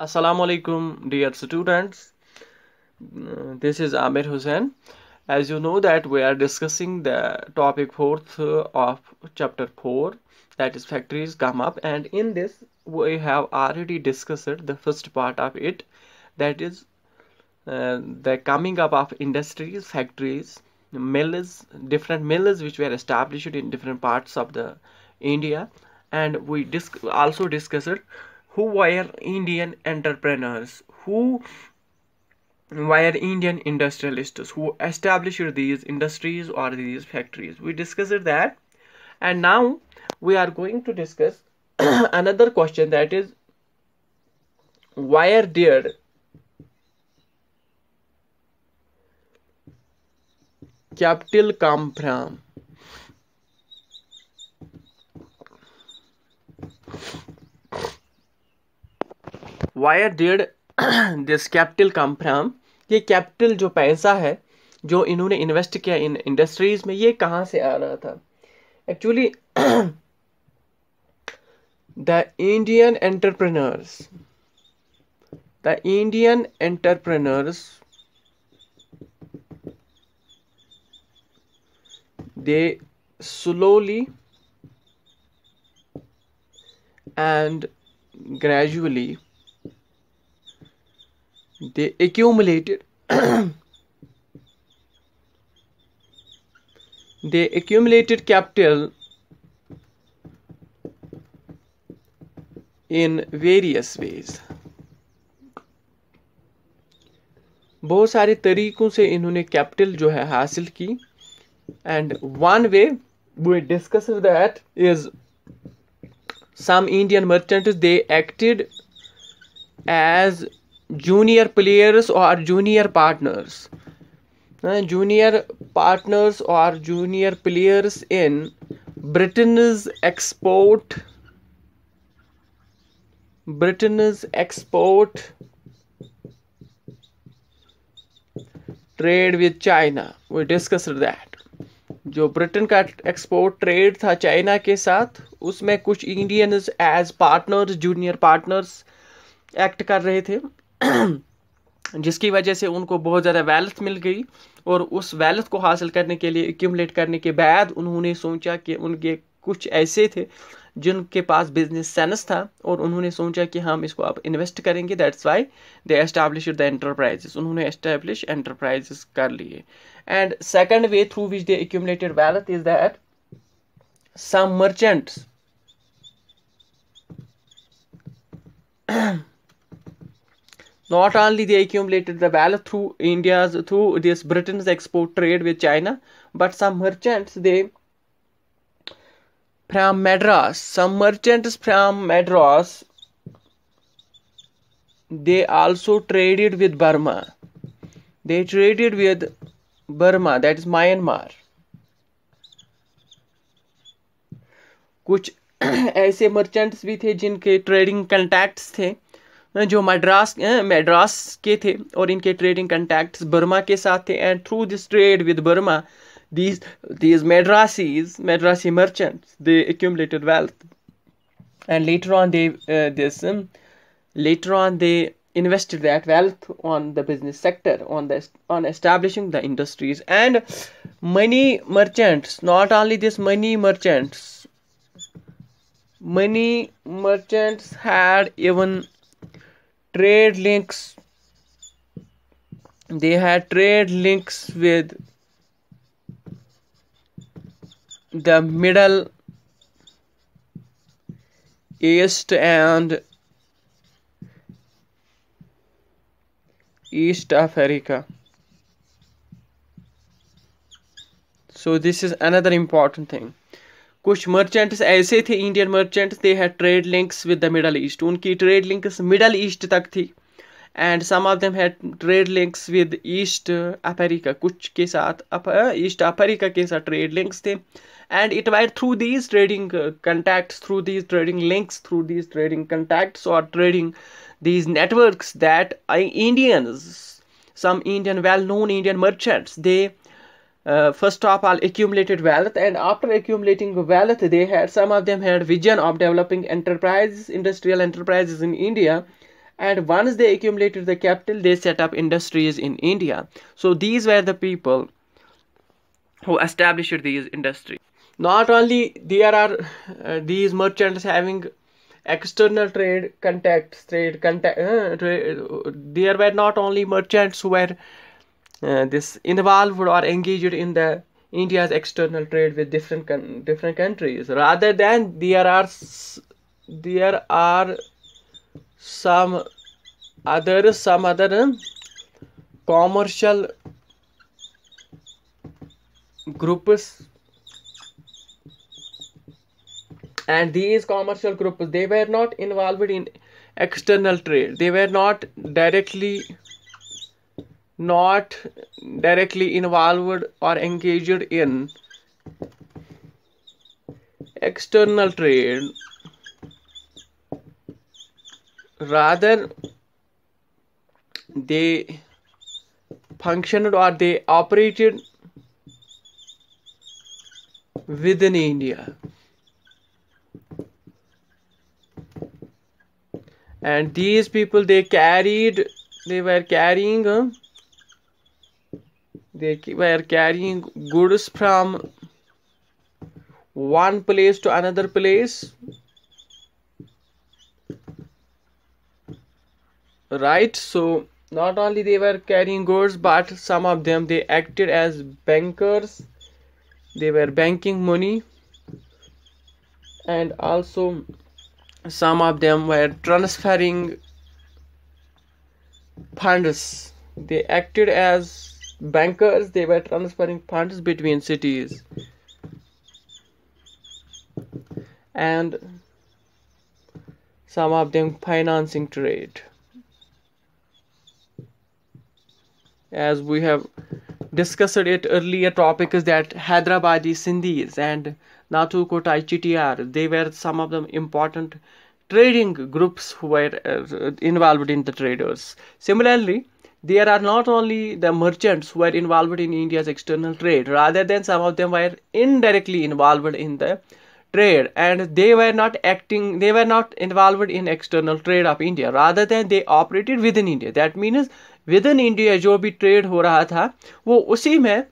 Assalamu alaikum, dear students. This is Amir Hussain. As you know that we are discussing the topic fourth of chapter 4, that is factories come up, and in this we have already discussed the first part of it, that is the coming up of industries, factories, mills, different mills which were established in different parts of the India, and we also discussed who were Indian entrepreneurs, who were Indian industrialists who established these industries or these factories. We discussed that, and now we are going to discuss another question, that is, where did capital come from? Where did this capital come from? ये capital जो पैसा है जो इन्होंने invest किया इन industries में, ये कहाँ से आ रहा था? Actually the Indian entrepreneurs they slowly and gradually they accumulated they accumulated capital in various ways. बहुत सारे तरीकों से इन्होंने कैपिटल जो है हासिल की, and one way we discussed that is some Indian merchants, they acted as junior players or junior partners. Junior partners or junior players in Britain's export trade with China. We discussed that. जो Britain का export trade था China के साथ, उसमें कुछ Indians as partners, junior partners act कर रहे थे, जिसकी वजह से उनको बहुत ज़्यादा वेल्थ मिल गई, और उस वेल्थ को हासिल करने के लिए, एक्यूमुलेट करने के बाद उन्होंने सोचा कि उनके कुछ ऐसे थे जिनके पास बिजनेस सेंस था, और उन्होंने सोचा कि हम इसको अब इन्वेस्ट करेंगे. That's why they established the enterprises. उन्होंने एस्टैब्लिश एंटरप्राइजेस कर लिए. And second way through which they accumulated wealth is that some merchants not only they accumulated the wealth through this Britain's export trade with China, but some merchants from Madras, they also traded with Burma. They traded with Burma, that is Myanmar. कुछ ऐसे merchants भी थे जिनके trading contacts थे, जो मद्रास के थे, और इनके ट्रेडिंग कंटैक्ट्स बर्मा के साथ थे. And through this trade with Burma, these Madrasi merchants, they accumulated wealth, and later on they invested that wealth on the business sector, on establishing the industries. And money merchants, not only this, money merchants had even trade links. They had trade links with the Middle East and East Africa. So this is another important thing. कुछ merchants ऐसे थे, Indian merchants, they had trade links with the middle east. उनकी trade links middle east तक थी. And some of them had trade links with east Africa. कुछ के साथ east Africa के साथ ट्रेड लिंक्स थे. And it were through these trading contacts, through these trading links, through these trading contacts or trading these networks that some Indian well-known Indian merchants, they first of all accumulated wealth, and after accumulating wealth, some of them had vision of developing industrial enterprises in India, and once they accumulated the capital, they set up industries in India. So these were the people who established these industries. Not only there are these merchants having external trade contacts, there were not only merchants who were this involved or engaged in the India's external trade with different countries. Rather than there are some other commercial groups, and these commercial groups, they were not involved in external trade. They were not directly involved or engaged in external trade. Rather, they functioned or they operated within India. And these people, they were carrying goods from one place to another place, right? So not only they were carrying goods, but some of them, they acted as bankers. They were banking money, and also some of them were transferring funds. They acted as bankers. They were transferring funds between cities, and some of them financing trade. As we have discussed it earlier, topic is that Hyderabadi Sindhis and Nathukotai Chittiar, they were some of the important trading groups who were involved in the traders. Similarly, there are not only the merchants who were involved in India's external trade, rather than some of them were indirectly involved in the trade, and they were not involved in external trade of India, rather than they operated within India. That means within India जो भी trade हो रहा था वो उसी में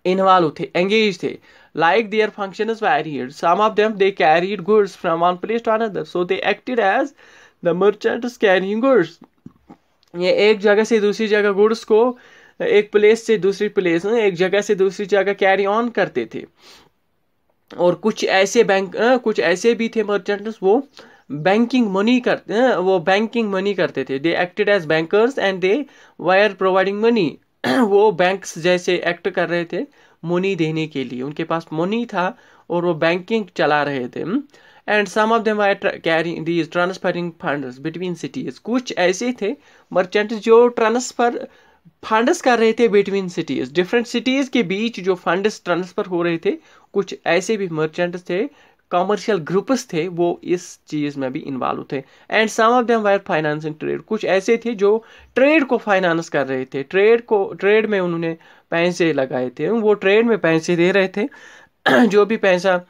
involve थे, engage थे. Like their functions varied. Some of them, they carried goods from one place to another, so they acted as the merchants carrying goods. ये एक जगह से दूसरी जगह गुड्स को, एक प्लेस से दूसरी प्लेस, एक जगह से दूसरी जगह कैरी ऑन करते थे. और कुछ ऐसे भी थे मर्चेंट्स, वो बैंकिंग मनी करते थे. They acted as bankers and they were providing money. वो बैंक्स जैसे एक्ट कर रहे थे मनी देने के लिए. उनके पास मनी था और वो बैंकिंग चला रहे थे. And some of them are carrying these transferring funds between cities. कुछ ऐसे थे मर्चेंट्स जो ट्रांसफर फंड्स कर रहे थे बिटवीन सिटीज. डिफरेंट सिटीज के बीच जो फंड्स ट्रांसफर हो रहे थे, कुछ ऐसे भी मर्चेंट्स थे, कॉमर्शियल ग्रुप्स थे, वो इस चीज में भी इन्वॉल्व थे. And some of them were financing trade. कुछ ऐसे थे जो ट्रेड को फाइनेंस कर रहे थे. ट्रेड में उन्होंने पैसे लगाए थे, वो ट्रेड में पैसे दे रहे थे. जो भी पैसा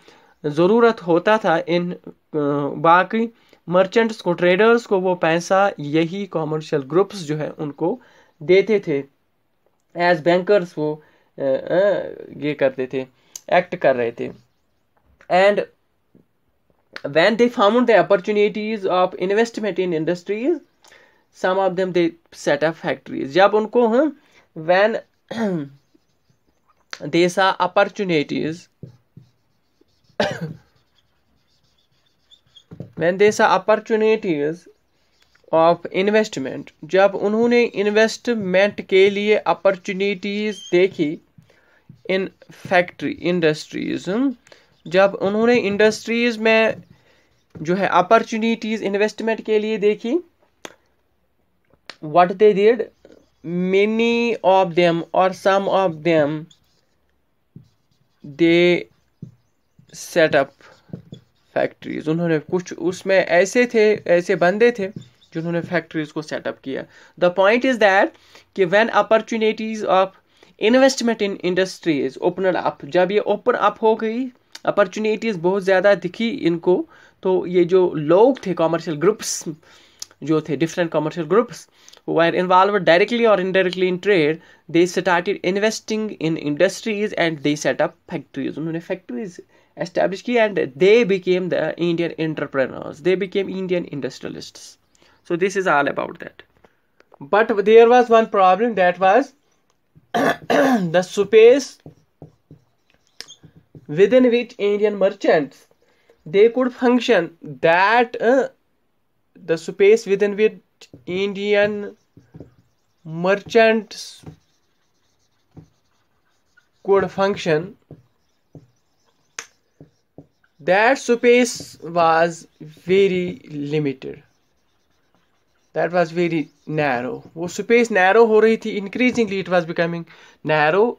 जरूरत होता था इन बाकी मर्चेंट्स को, ट्रेडर्स को, वो पैसा यही कॉमर्शियल ग्रुप्स जो है उनको देते थे. एज बैंकर्स वो ये करते थे, एक्ट कर रहे थे. And when they found the opportunities of investment in industries, some of them they set up factories. जब उनको when they saw opportunities when they saw opportunities of investment, जब उन्होंने इन्वेस्टमेंट के लिए अपॉर्चुनिटीज देखी इन फैक्ट्री इंडस्ट्रीज, जब उन्होंने industries में जो है अपॉर्चुनिटीज इन्वेस्टमेंट के लिए देखी, what they did, many of them और some of them they set up factories. उन्होंने कुछ उसमें ऐसे बंदे थे जिन्होंने फैक्ट्रीज को सेटअप किया. द पॉइंट इज दैट कि when opportunities of investment in industries open up, जब ये ओपन अप हो गई, अपॉर्चुनिटीज बहुत ज़्यादा दिखी इनको, तो ये जो लोग थे, कॉमर्शियल ग्रुप्स जो थे different commercial groups who were involved directly or indirectly in trade, they started investing in industries and they set up factories. उन्होंने factories establish की and they became the Indian entrepreneurs. They became Indian industrialists. So this is all about that. But there was one problem, that was the space within which Indian merchants they could function, that the space within which Indian merchants could function, that space was very limited. That was very narrow. वो space narrow हो रही थी, increasingly it was becoming narrow,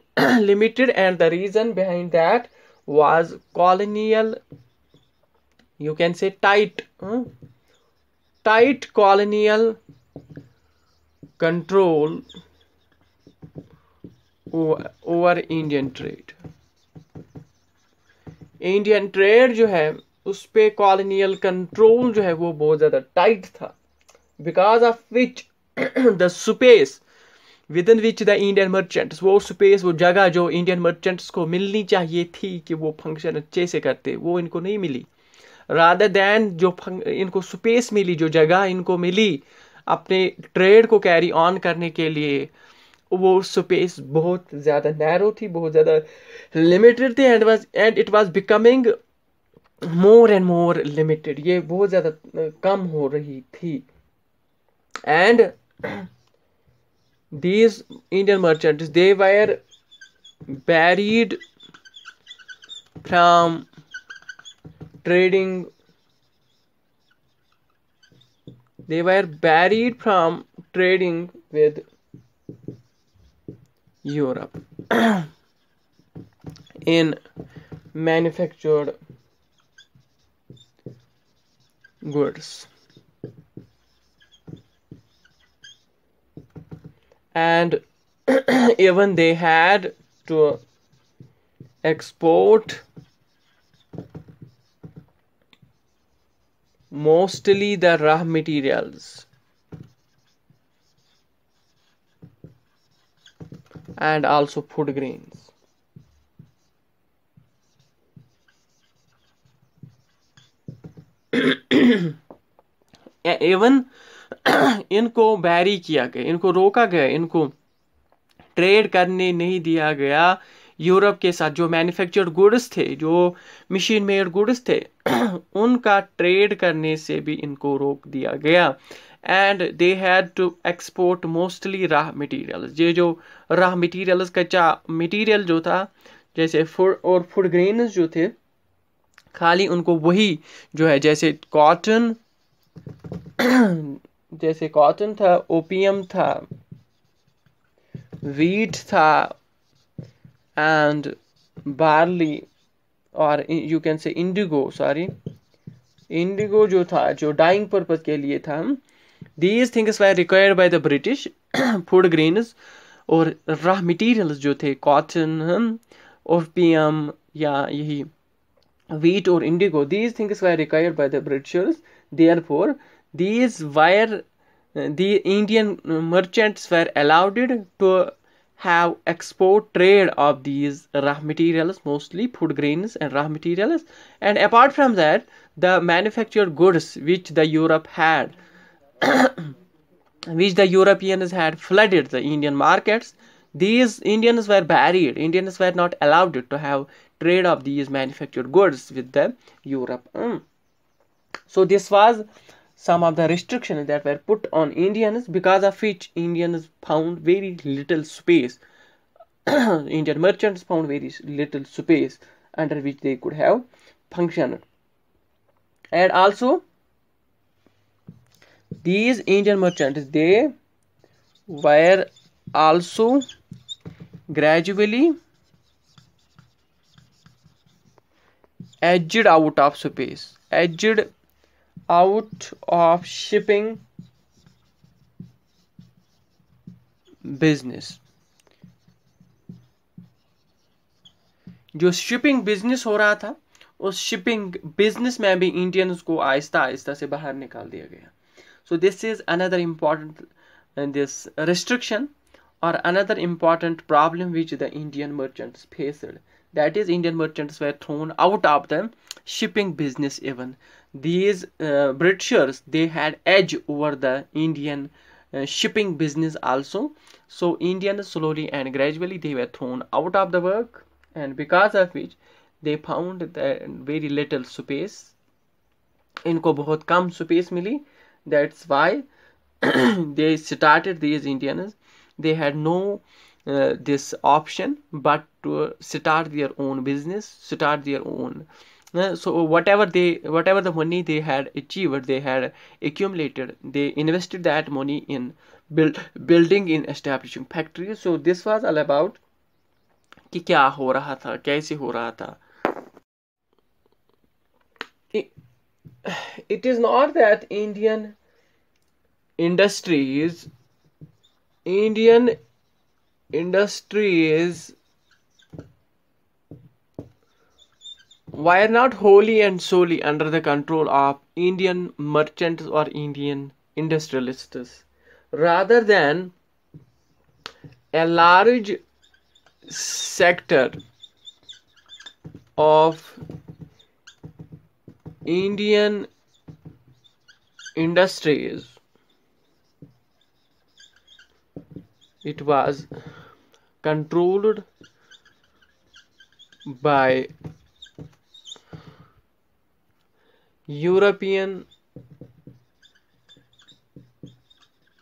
limited, and the reason behind that was colonial, you can say tight colonial control over Indian trade. Indian trade जो है उस पे colonial control जो है वो बहुत ज़्यादा टाइट था, because of which the space with in which the Indian merchants, वो स्पेस, वो जगह जो इंडियन मर्चेंट्स को मिलनी चाहिए थी कि वो फंक्शन अच्छे से करते, वो इनको नहीं मिली. रादर दैन जो इनको स्पेस मिली, जो जगह इनको मिली अपने ट्रेड को कैरी ऑन करने के लिए, वो स्पेस बहुत ज़्यादा नैरो थी, बहुत ज़्यादा लिमिटेड थी, and it was becoming more and more limited. ये बहुत ज़्यादा कम हो रही थी. And these Indian merchants, they were barred from trading, they were barred from trading with Europe in manufactured goods. And even they had to export mostly the raw materials and also food grains. Even इनको बैरी किया गया, इनको रोका गया, इनको trade करने नहीं दिया गया यूरोप के साथ. जो मैन्युफैक्चर्ड गुड्स थे, जो मशीन मेड गुड्स थे, उनका ट्रेड करने से भी इनको रोक दिया गया. And they had to export mostly raw materials. ये जो रॉ मटेरियल्स, कच्चा मटेरियल जो था, जैसे फूड और फूड ग्रेन्स जो थे, खाली उनको वही जो है, जैसे कॉटन, जैसे कॉटन था, ओपियम था, वीट था, एंड बार्ली, और you can say Indigo, sorry Indigo जो था, जो डाइंग पर्पज के लिए था. These things were required by the British. Food grains और रॉ मटेरियल्स जो थे, कॉटन, ओपियम या यही wheat or indigo, these things were required by the Britishers. Therefore, these were the Indian merchants were allowed to have export trade of these raw materials, mostly food grains and raw materials. And apart from that, the manufactured goods which the Europe had, which the Europeans had flooded the Indian markets, these Indians were barred. Indians were not allowed to have trade of these manufactured goods with the Europe. So this was some of the restrictions that were put on Indians, because of which Indians found very little space. Indian merchants found very little space under which they could have functioned. And also these Indian merchants, they were also gradually edged out of space, edged out of shipping business. जो shipping business हो रहा था, उस shipping business में भी Indians को आहिस्ता आहिस्ता से बाहर निकाल दिया गया. So this is another important this restriction or another important problem which the Indian merchants faced. That is, Indian merchants were thrown out of the shipping business. Even these Britishers, they had edge over the Indian shipping business also. So Indians slowly and gradually they were thrown out of the work, and because of which they found that very little space, इनको बहुत कम space milli. That's why they started, these Indians, they had no this option but to start their own business, start their own. So whatever the money they had achieved, they had accumulated, they invested that money in building, in establishing factories. So this was all about कि क्या हो रहा था, कैसे हो रहा था. It is not that Indian industries were not wholly and solely under the control of Indian merchants or Indian industrialists. Rather than a large sector of Indian industries, it was controlled by European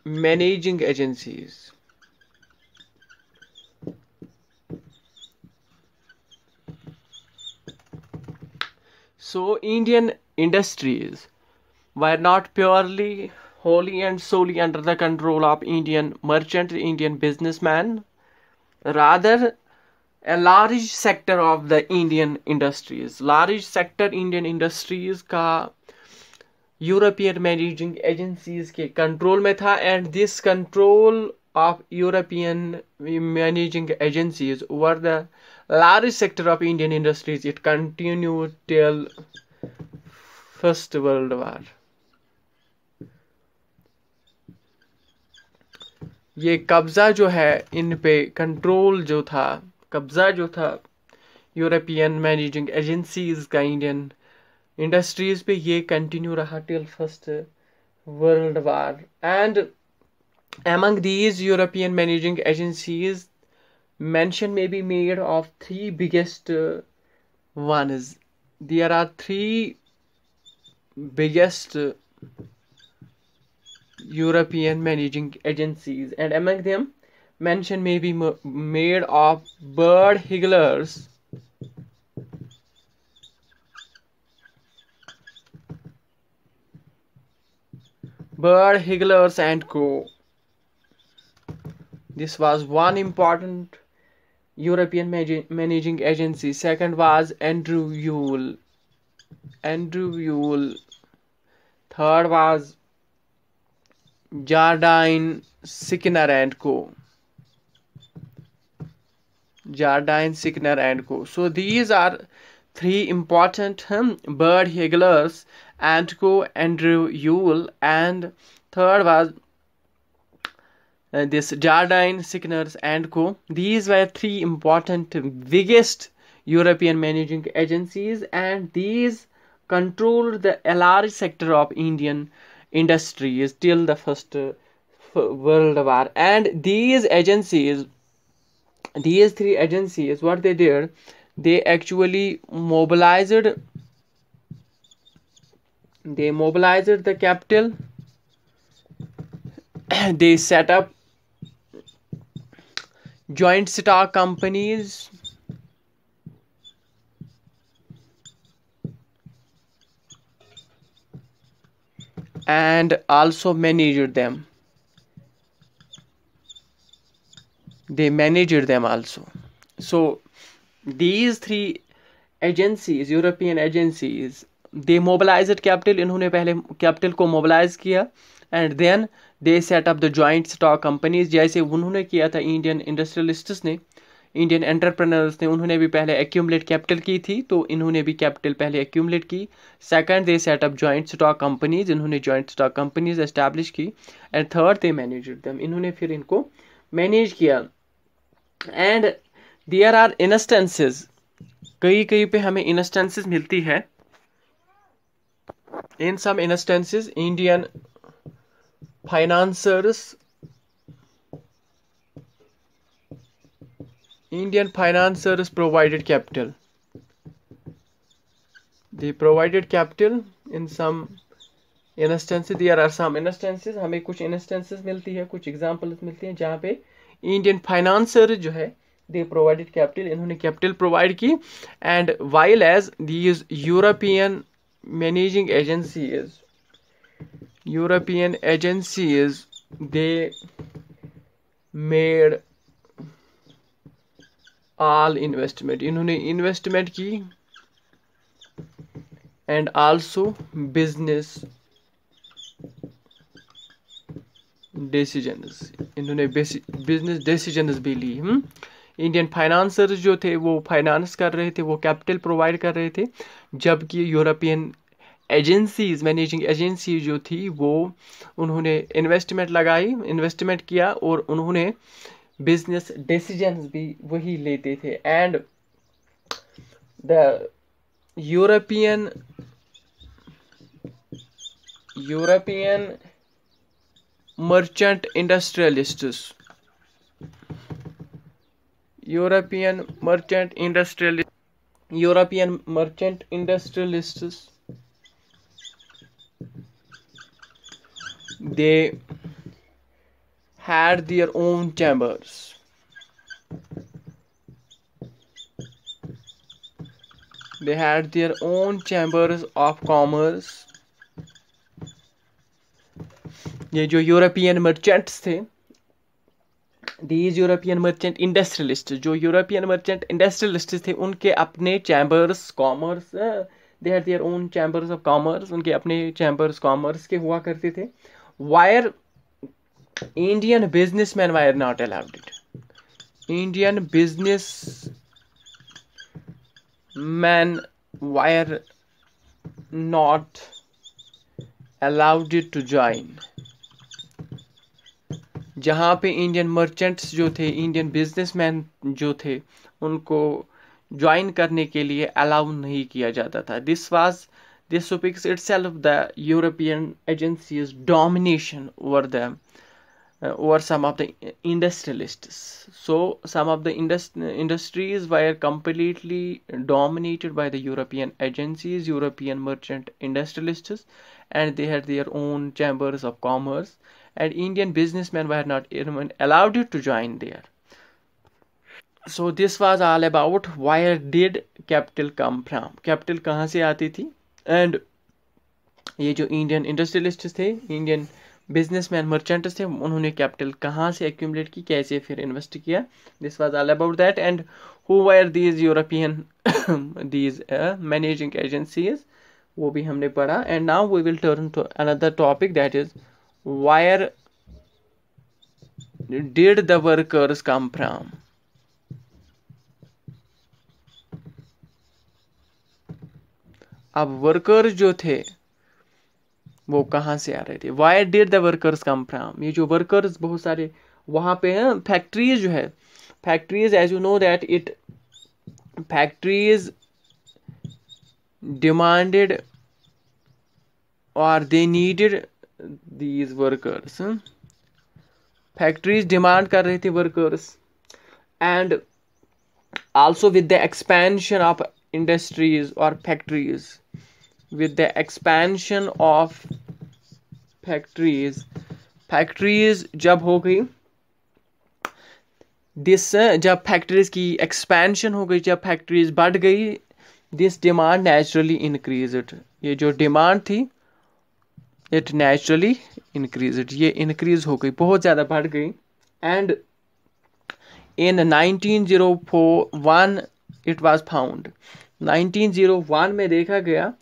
managing agencies. So Indian industries were not purely, wholly and solely under the control of Indian merchant, Indian businessman. Rather, a large sector of the Indian industries, का European managing agencies के control में था, and this control of European managing agencies over the large sector of Indian industries, it continued till First World War. ये कब्जा जो है इन पे, control जो था, कब्जा जो था यूरोपियन मैनेजिंग एजेंसीज का इंडियन इंडस्ट्रीज पे, ये कंटिन्यू रहा till first world war. And among these European managing agencies, mention may be made of three biggest ones. There are three biggest European managing agencies, and among them mention may be made of Bird Higglers, and Co. This was one important European managing agency. Second was Andrew Yule. Third was Jardine, Sickner and Co. So these are three important Bird Higglers and Co, Andrew Yule, and third was this Jardine, Sickners and Co. These were three important, biggest European managing agencies, and these controlled a large sector of Indian industries till the First World War. And these three agencies, what they did, they actually mobilized the capital. They set up joint stock companies, and also managed them. They managed them also. So these three agencies, European agencies, they mobilized capital. इन्होंने पहले capital को mobilize किया, and then they set up the joint stock companies, जैसे उन्होंने किया था Indian industrialists ने. Indian entrepreneurs थे, उन्होंने भी पहले एक्यूमुलेट कैपिटल की थी, तो इन्होंने भी कैपिटल पहले एक्यूमुलेट की। Second, they set up joint stock companies, इन्होंने जॉइंट स्टॉक कंपनीज एस्टैब्लिश की। And third, they managed them, इन्होंने फिर इनको मैनेज किया। एंड देयर आर इंस्टेंसेस, कई कई पे हमें इंस्टेंसेस मिलती है। In some instances Indian financiers provided capital. They provided capital in some instances. There are some instances, हमें कुछ instances मिलती है, कुछ examples मिलती हैं जहाँ पे Indian financier जो है they provided capital, इन्होंने capital provide की। and while as these European managing agencies they made all investment, इन्होंने investment की। and also business decisions, इन्होंने बिजनेस डिसीजंस भी ली। इंडियन फाइनेंसर्स जो थे वो फाइनेंस कर रहे थे, वो कैपिटल प्रोवाइड कर रहे थे, जबकि यूरोपियन एजेंसीज, मैनेजिंग एजेंसी जो थी वो उन्होंने इन्वेस्टमेंट किया और उन्होंने बिजनेस डिसीजंस भी वही लेते थे। And the European merchant industrialists they had their own chambers. They had their own chambers of commerce. ये जो यूरोपियन मर्चेंट्स थे, these यूरोपियन मर्चेंट इंडस्ट्रियलिस्ट, जो यूरोपियन मर्चेंट इंडस्ट्रियलिस्ट थे, उनके अपने chambers commerce, they had their own chambers of commerce, उनके अपने chambers commerce के हुआ करते थे। Wire Indian businessman wire not allowed it, Indian business men were not allowed to join। जहाँ पे इंडियन मर्चेंट्स जो थे, इंडियन बिजनेसमैन जो थे, उनको ज्वाइन करने के लिए अलाउ नहीं किया जाता था। This depicts itself the European agencies' domination over some of the industrialists. So some of the industries were completely dominated by the European agencies, European merchant industrialists, and they had their own chambers of commerce, and Indian businessmen were not even allowed to join there. So this was all about where did capital come from, capital कहाँ से आती थी। and ये जो Indian industrialist थे, Indian businessman merchants थे, उन्होंने capital कहाँ से एक्यूमुलेट की, कैसे फिर इन्वेस्ट किया। This was all about that. And who were these European these managing agencies, वो भी हमने पढ़ा। And now we will turn to another topic, that is where did the workers come from. अब workers जो थे वो कहाँ से आ रहे थे, why did the workers come from. ये जो वर्कर्स बहुत सारे वहाँ पे हैं, फैक्ट्रीज जो है, factories as you know that it factories demanded और they needed these workers, factories demand कर रहे थे workers. And also with the expansion of industries और factories, with the expansion of factories जब हो गई, जब फैक्ट्रीज की एक्सपेंशन हो गई, जब फैक्ट्रीज बढ़ गई, दिस डिमांड नेचुरली इंक्रीज्ड। ये जो डिमांड थी इट नेचुरली इंक्रीज्ड, ये इंक्रीज हो गई, बहुत ज़्यादा बढ़ गई। And in 1901 it was found, 1901 में देखा गया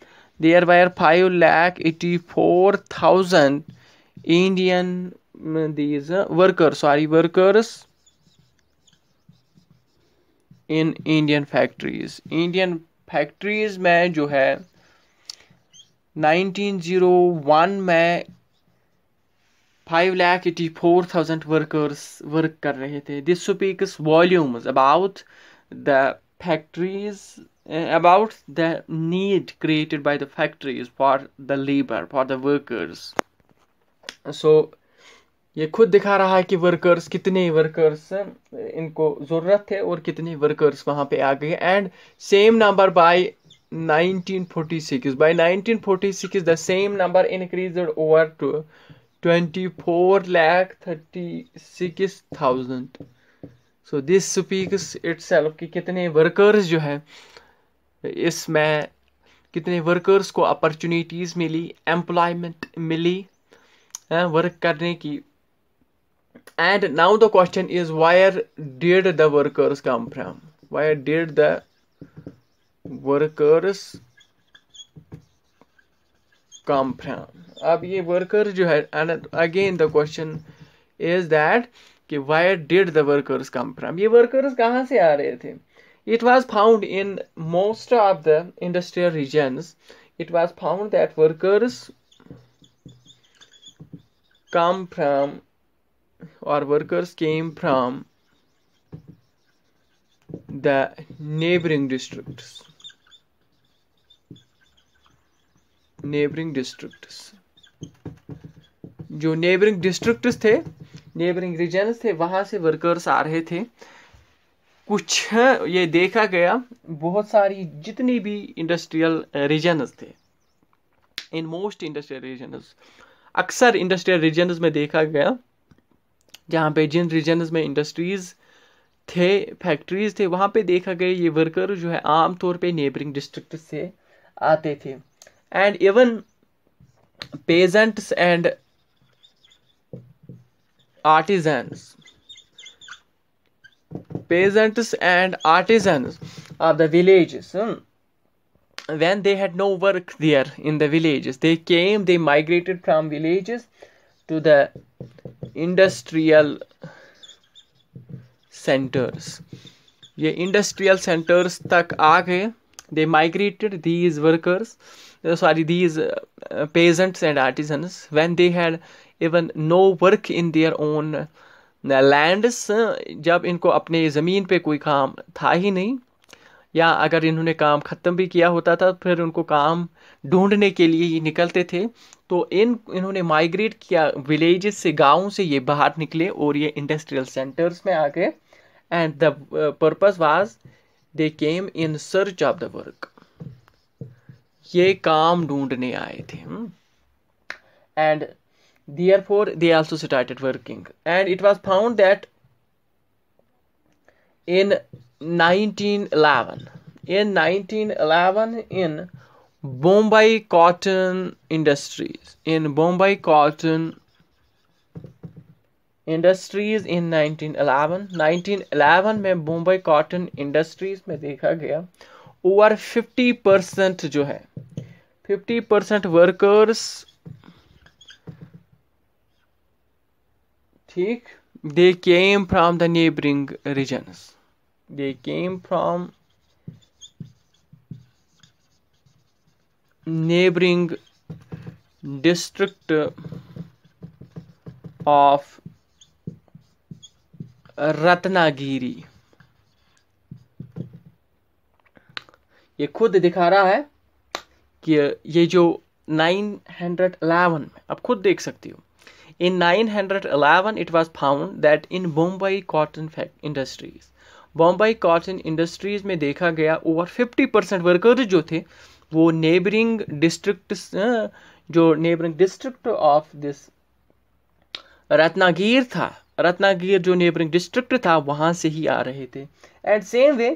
there were 5,84,000 Indian workers in Indian factories. Indian factories में जो है 1901 में 5,84,000 वर्कर्स वर्क कर रहे थे। This speaks volumes about the factories, about the need created by the factories for the labor, for the workers. So ये खुद दिखा रहा है कि वर्कर्स, कितने वर्कर्स इनको ज़रूरत थे और कितने वर्कर्स वहाँ पे आ गए। And same number by 1946, by 1946 the same number increased over to 24,36,000. So this speaks itself कि कितने वर्कर्स जो है इसमें, कितने वर्कर्स को अपॉर्चुनिटीज़ मिली, एम्प्लॉयमेंट मिली वर्क करने की। And now the question is, where did the workers come from? Where did the workers come from? अब ये workers जो है, and again the question is that कि where did the workers come from? ये workers कहाँ से आ रहे थे? It was found in most of the industrial regions. It was found that workers come from, or workers came from the neighboring districts. Neighboring districts, जो neighboring districts थे, neighboring regions थे, वहां से workers आ रहे थे। कुछ ये देखा गया, बहुत सारी जितनी भी इंडस्ट्रियल रीजन्स थे, इन मोस्ट इंडस्ट्रियल रीजन्स, अक्सर इंडस्ट्रियल रीजन्स में देखा गया जहाँ पे जिन रीजन्स में इंडस्ट्रीज थे, फैक्ट्रीज थे, वहाँ पे देखा गया ये वर्कर जो है आमतौर पे नेबरिंग डिस्ट्रिक्ट से आते थे। And even pageants and artisans, peasants and artisans of the villages, when they had no work there in the villages, they migrated from villages to the industrial centers. ये industrial centers तक आ गए। They migrated, these workers, these peasants and artisans, when they had even no work in their own lands, जब इनको अपने ज़मीन पे कोई काम था ही नहीं, या अगर इन्होंने काम ख़त्म भी किया होता था फिर उनको काम ढूंढने के लिए ही निकलते थे। तो इन्होंने माइग्रेट किया, विलेजेस से, गाँव से ये बाहर निकले और ये इंडस्ट्रियल सेंटर्स में आ गए। And the purpose was they came in search of the work, ये काम ढूंढने आए थे। And therefore they also started working, and it was found that in 1911 in Bombay cotton industries, in 1911 में बॉम्बे कॉटन इंडस्ट्रीज में देखा गया ओवर 50% जो है 50% वर्कर्स, ठीक, they came from the neighboring regions. They came from neighboring district of Ratnagiri. ये खुद दिखा रहा है कि ये जो 911 में, आप खुद देख सकती हो, in 911 it was found that in Bombay cotton industries, Bommai cotton industries में देखा गया ओवर 50% वर्कर्स जो थे वो नेबरिंग डिस्ट्रिक्ट, जो नेबरिंग डिस्ट्रिक्ट ऑफ दिस रत्नागिर था, रत्नागिर जो नेबरिंग डिस्ट्रिक्ट था वहाँ से ही आ रहे थे। And same way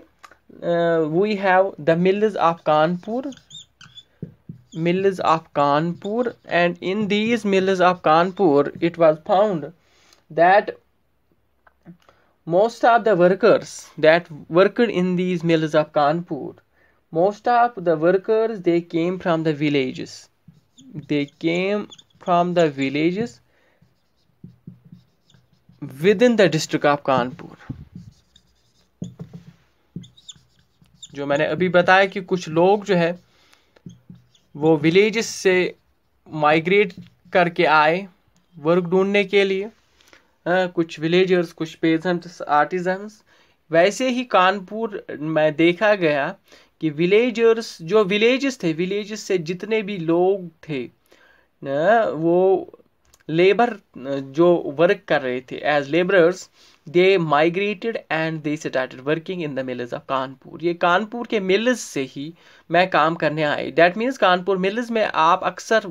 we have the mills of Kanpur, and in these mills of Kanpur it was found that most of the workers that worked in these mills of Kanpur, most of the workers, they came from the villages. They came from the villages within the district of Kanpur. जो मैंने अभी बताया कि कुछ लोग जो है वो विलेजेस से माइग्रेट करके आए वर्क ढूंढने के लिए, कुछ विलेजर्स, कुछ पेजेंट्स, आर्टिजन्स। वैसे ही कानपुर में देखा गया कि विलेजर्स, जो विलेजेस थे, विलेजेस से जितने भी लोग थे वो लेबर जो वर्क कर रहे थे as labourers, they migrated and they started working in the mills of Kanpur. ये कानपुर के मिल्स से ही मैं काम करने आए। दैट मीन्स कानपुर मिल्स में आप अक्सर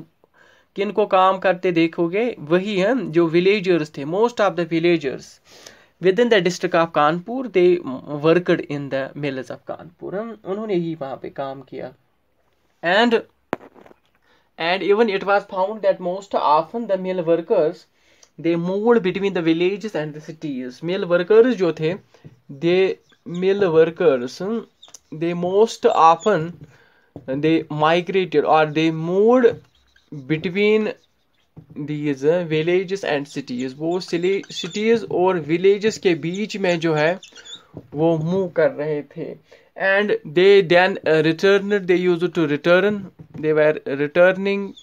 किन को काम करते देखोगे, वही हैं जो विलेजर्स थे। Most of the villagers with in the district of Kanpur they worked in the mills of Kanpur. उन्होंने ही वहाँ पे काम किया। And even it was found that most often the mill workers they moved between the villages and the cities. Mill workers जो थे, mill workers they most often they migrated or they moved between these villages and cities. वो cities और villages के बीच में जो है वो move कर रहे थे। And they then returned, they used to return, they were returning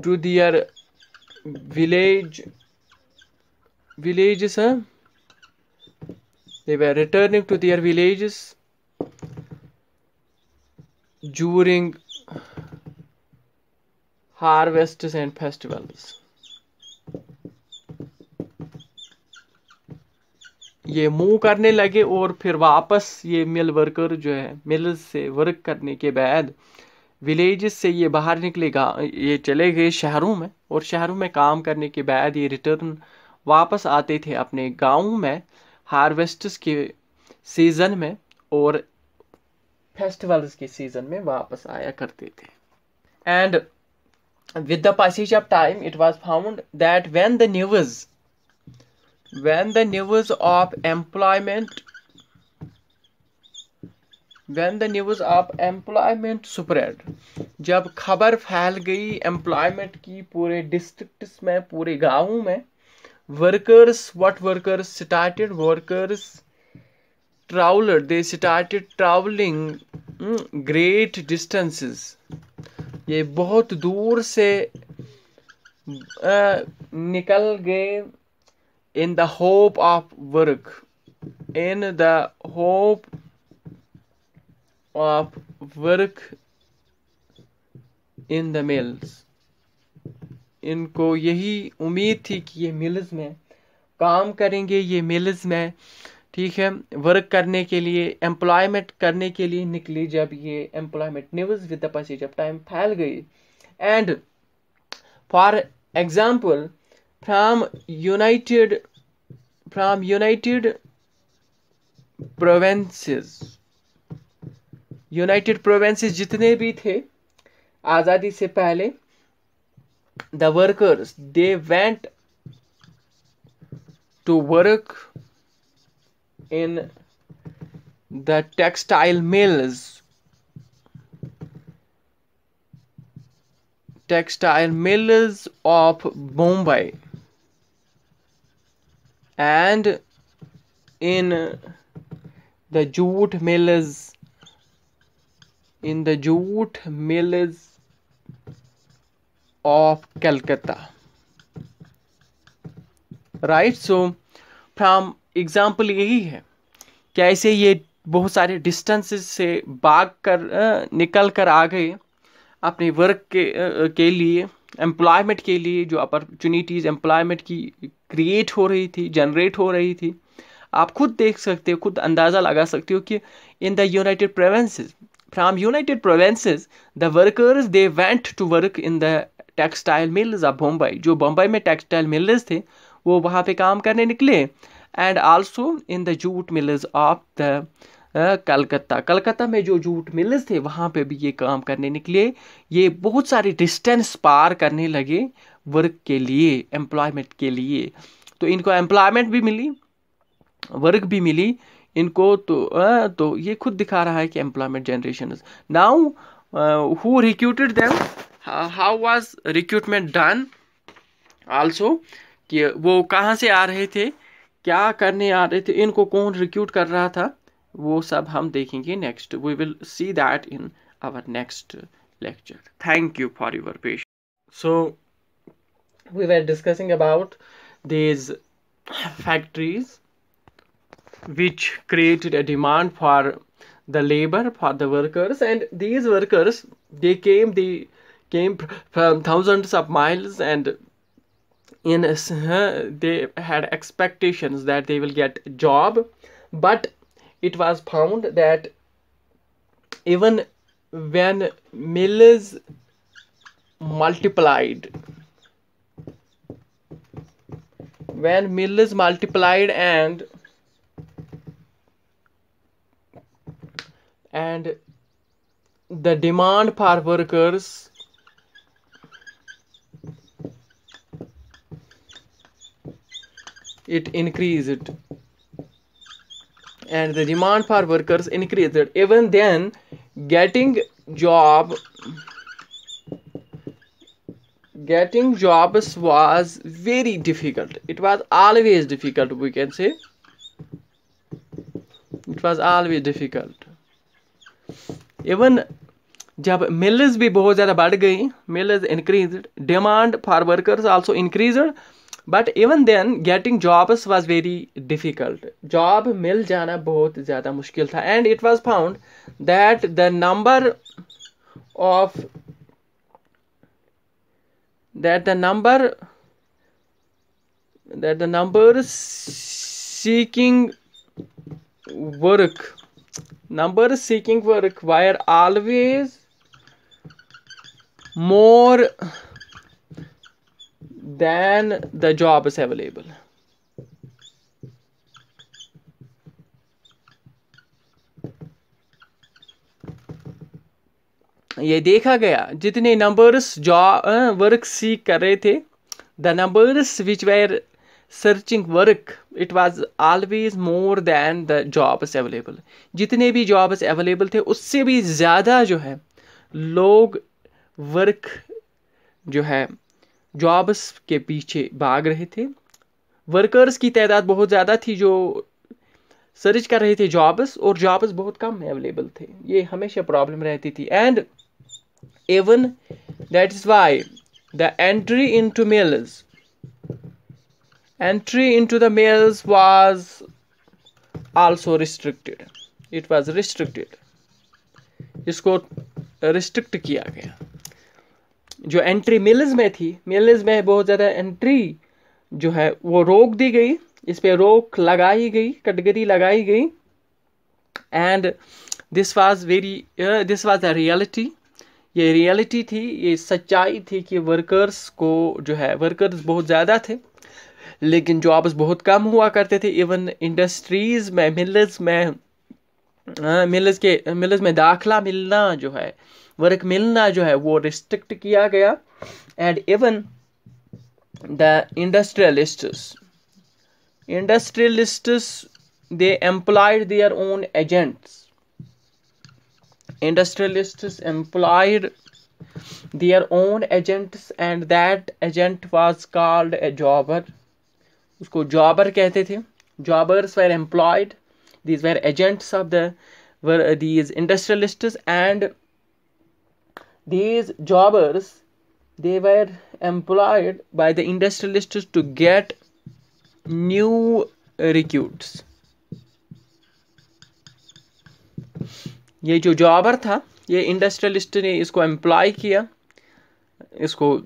to their villages, they were returning to their villages during harvests and festivals. ये मूव करने लगे और फिर वापस ये मिल वर्कर जो है मिल से वर्क करने के बाद विलेजेस से ये बाहर निकलेगा, ये चले गए शहरों में, और शहरों में काम करने के बाद ये रिटर्न वापस आते थे अपने गाँव में हार्वेस्ट्स के सीज़न में और फेस्टिवल्स के सीज़न में वापस आया करते थे। And with the passage of time it was found that when the news of employment spread, जब खबर फैल गई एम्प्लॉयमेंट की पूरे डिस्ट्रिक्ट्स में, पूरे गाँवों में, workers traveled, they started traveling great distances. ये बहुत दूर से निकल गए in the hope of work, in the hope of work in the mills. इनको यही उम्मीद थी कि ये मिल्स में काम करेंगे, ये मिल्स में, ठीक है, वर्क करने के लिए, एम्प्लॉयमेंट करने के लिए निकली। जब ये employment news with the passage of time फैल गई, and for example from United Provinces जितने भी थे आज़ादी से पहले, the workers they went to work in the textile mills of Bombay and in the jute mills of Calcutta, right? So from example यही है कैसे ये बहुत सारे डिस्टेंसेस से भाग कर निकल कर आ गए अपने वर्क के लिए, एम्प्लॉयमेंट के लिए, जो अपॉर्चुनिटीज़ एम्प्लॉयमेंट की क्रिएट हो रही थी, जनरेट हो रही थी। आप खुद देख सकते हो, खुद अंदाज़ा लगा सकते हो कि in the United Provinces, from United Provinces the workers they went to work in the textile mills of Bombay. जो बम्बई में टेक्सटाइल मिल्स थे वो वहाँ पे काम करने निकले, and also in the jute mills of the Calcutta में जो जूट मिल्स थे वहाँ पे भी ये काम करने निकले। ये बहुत सारे डिस्टेंस पार करने लगे वर्क के लिए, एम्प्लॉयमेंट के लिए। तो इनको एम्प्लॉयमेंट भी मिली, वर्क भी मिली इनको। तो ये खुद दिखा रहा है कि employment generation. Now who recruited them, how was recruitment done also, कि वो कहाँ से आ रहे थे, क्या करने आ रहे थे, इनको कौन रिक्रूट कर रहा था, वो सब हम देखेंगे next. We will see that in our next lecture. Thank you for your patience. So we were discussing about these factories which created a demand for the labor, for the workers, and these workers, they came from thousands of miles, and they had expectations that they will get a job, but it was found that even when mills multiplied, and the demand for workers it increased, and the demand for workers increased, even then getting jobs was very difficult. It was always difficult, we can say. It was always difficult. Even जब mills भी बहुत ज़्यादा बढ़ गई, mills increased, demand for workers also increased, but even then getting jobs was very difficult. Job मिल जाना बहुत ज़्यादा मुश्किल था, and it was found that the number seeking work were always more than the jobs available. ये देखा गया, जितने नंबर्स वर्क सीख कर रहे थे, the numbers which were searching work, it was always more than the jobs available. जितने भी jobs available थे, उससे भी ज़्यादा जो है लोग वर्क जो है जॉब्स के पीछे भाग रहे थे. वर्कर्स की तादाद बहुत ज़्यादा थी जो सर्च कर रहे थे जॉब्स, और जॉब्स बहुत कम अवेलेबल थे. ये हमेशा प्रॉब्लम रहती थी. And even that is why the entry into the mills was also restricted. It was restricted. इसको रिस्ट्रिक्ट किया गया. जो एंट्री मिल्स में थी, मिल्स में बहुत ज़्यादा एंट्री जो है वो रोक दी गई, इस पे रोक लगाई गई, कैटेगरी लगाई गई. And this was the reality. ये रियलिटी थी, ये सच्चाई थी कि वर्कर्स बहुत ज़्यादा थे, लेकिन जॉब्स बहुत कम हुआ करते थे. इवन इंडस्ट्रीज में, मिल्स में दाखला मिलना जो है, वर्क मिलना जो है वो रिस्ट्रिक्ट किया गया. And even the industrialists they employed their own agents. Industrialists employed their own agents, and that agent was called a jobber. उसको jobber कहते थे. Jobbers were employed. These were agents of these industrialists, and these jobbers, they were employed by the industrialists to get new recruits. ये जो जॉबर था, ये industrialist ने इसको employ किया, इसको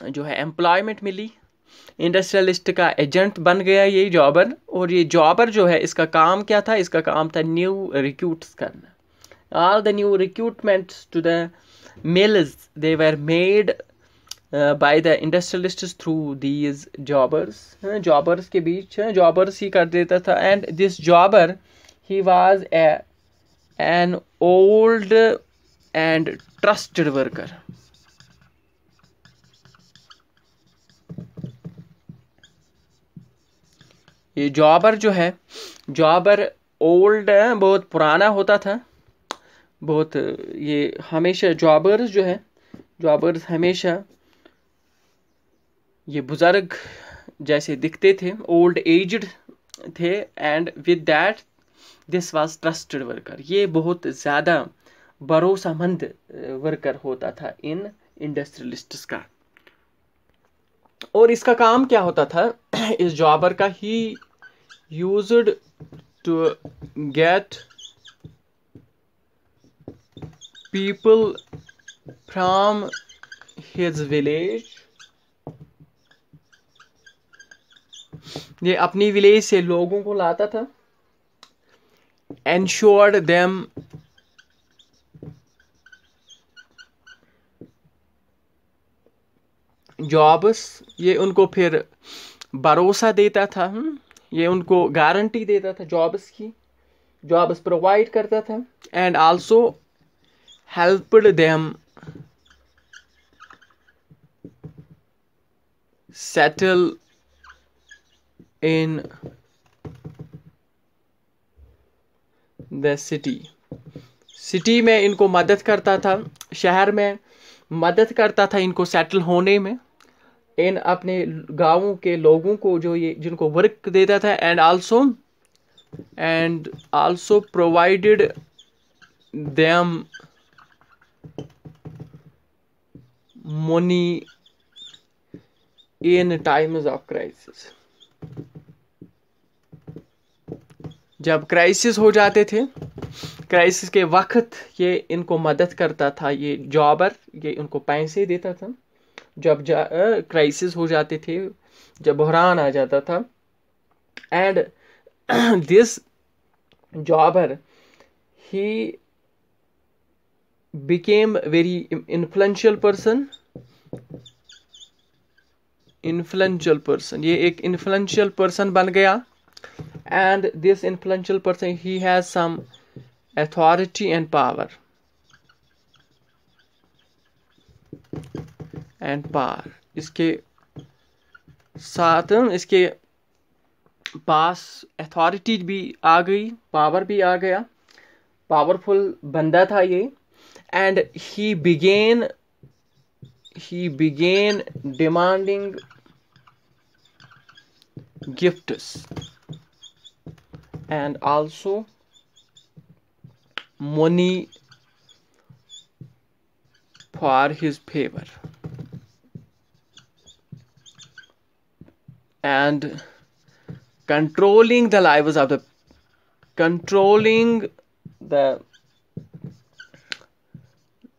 जो है एम्प्लॉयमेंट मिली, इंडस्ट्रियलिस्ट का एजेंट बन गया ये जॉबर. और ये जॉबर जो है, इसका काम क्या था? इसका काम था न्यू रिक्रूट्स करना. All the new recruitments to the mills, they were made by the industrialists through these jobbers. Jobbers के बीच जॉबर्स ही कर देता था. एंड दिस जॉबर, ही was an old and trusted worker. ये जॉबर जो है, जॉबर ओल्ड है, बहुत पुराना होता था. बहुत ये हमेशा जॉबर्स जो है, जॉबर्स हमेशा ये बुजुर्ग जैसे दिखते थे, ओल्ड एज्ड थे, and with that this was trusted worker. ये बहुत ज़्यादा भरोसामंद वर्कर होता था इन इंडस्ट्रियलिस्ट्स का। और इसका काम क्या होता था इस जॉबर का? He used to get people from his village, ये अपनी विलेज से लोगों को लाता था, ensured them jobs, ये उनको फिर भरोसा देता था, ये उनको गारंटी देता था जॉब्स की, जॉब्स प्रोवाइड करता था, and also helped them settle in the city में इनको मदद करता था, शहर में मदद करता था इनको सेटल होने में, इन अपने गांवों के लोगों को जो ये जिनको वर्क देता था, and also provided them money in times of crisis. जब क्राइसिस हो जाते थे, क्राइसिस के वक्त ये इनको मदद करता था, ये जॉबर, ये उनको पैसे देता था जब क्राइसिस हो जाते थे, जब बहरान आ जाता था। And this jobber he became very influential person, ये एक influential person बन गया, and this influential person he has some authority and power, इसके साथ इसके पास अथॉरिटी भी आ गई, पावर भी आ गया, पावरफुल बंदा था ये। And he began demanding gifts and also money for his favor, and controlling the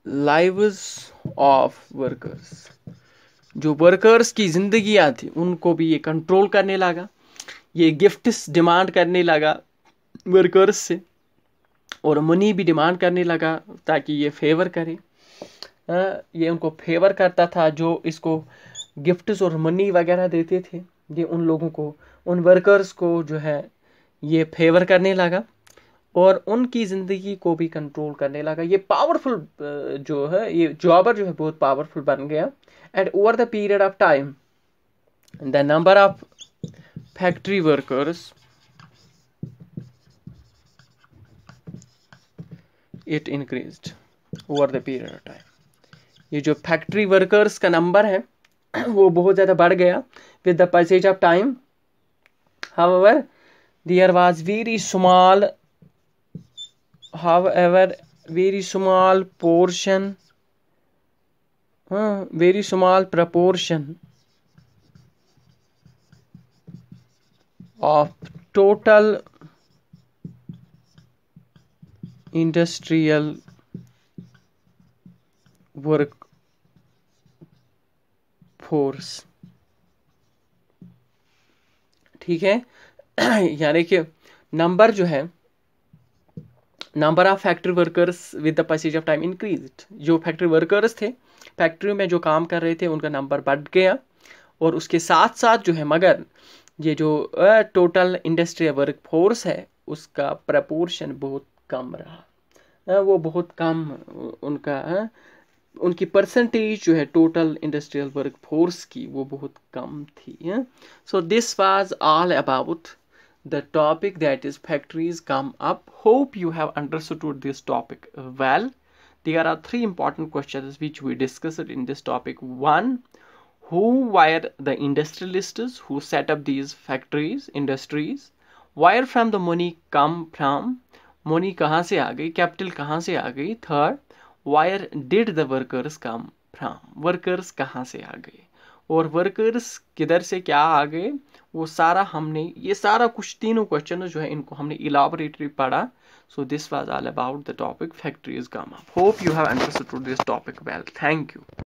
lives of workers, जो वर्कर्स की जिंदगियां थी उनको भी ये कंट्रोल करने लगा, ये गिफ्ट्स डिमांड करने लगा वर्कर्स से, और मनी भी डिमांड करने लगा ताकि ये फेवर करे। ये उनको फेवर करता था, जो इसको गिफ्ट्स और मनी वगैरह देते थे, ये उन लोगों को, उन वर्कर्स को जो है ये फेवर करने लगा और उनकी ज़िंदगी को भी कंट्रोल करने लगा। ये पावरफुल जो है, ये जॉबर जो है बहुत पावरफुल बन गया। And over the period of time the number of factory workers it increased over the period of time. ये जो फैक्ट्री वर्कर्स का नंबर है वो बहुत ज़्यादा बढ़ गया with the passage of time. However there was very small proportion of total industrial workforce, ठीक है। यानी कि नंबर जो है, number of factory workers with the passage of time increased. जो फैक्ट्री वर्कर्स थे, फैक्ट्री में जो काम कर रहे थे, उनका नंबर बढ़ गया, और उसके साथ साथ जो है मगर ये जो टोटल इंडस्ट्रियल वर्क फोर्स है उसका प्रपोर्शन बहुत कम रहा, वो बहुत कम उनका उनकी परसेंटेज जो है टोटल इंडस्ट्रियल वर्क फोर्स की वो बहुत कम थी। So this was all about the topic, that is factories come up. Hope you have understood this topic well. There are three important questions which we discussed in this topic. One, who were the industrialists who set up these factories, industries, where from the money come from, money कहाँ से आ गई, capital कहाँ से आ गई, third, where did the workers come from, workers कहाँ से आ गए, और वर्कर्स किधर से क्या आ गए, वो सारा हमने, ये सारा कुछ तीनों क्वेश्चन जो है इनको हमने इलाबोरेटली पढ़ा. So this was all about the topic factories come up. Hope you have understood this topic well. Thank you.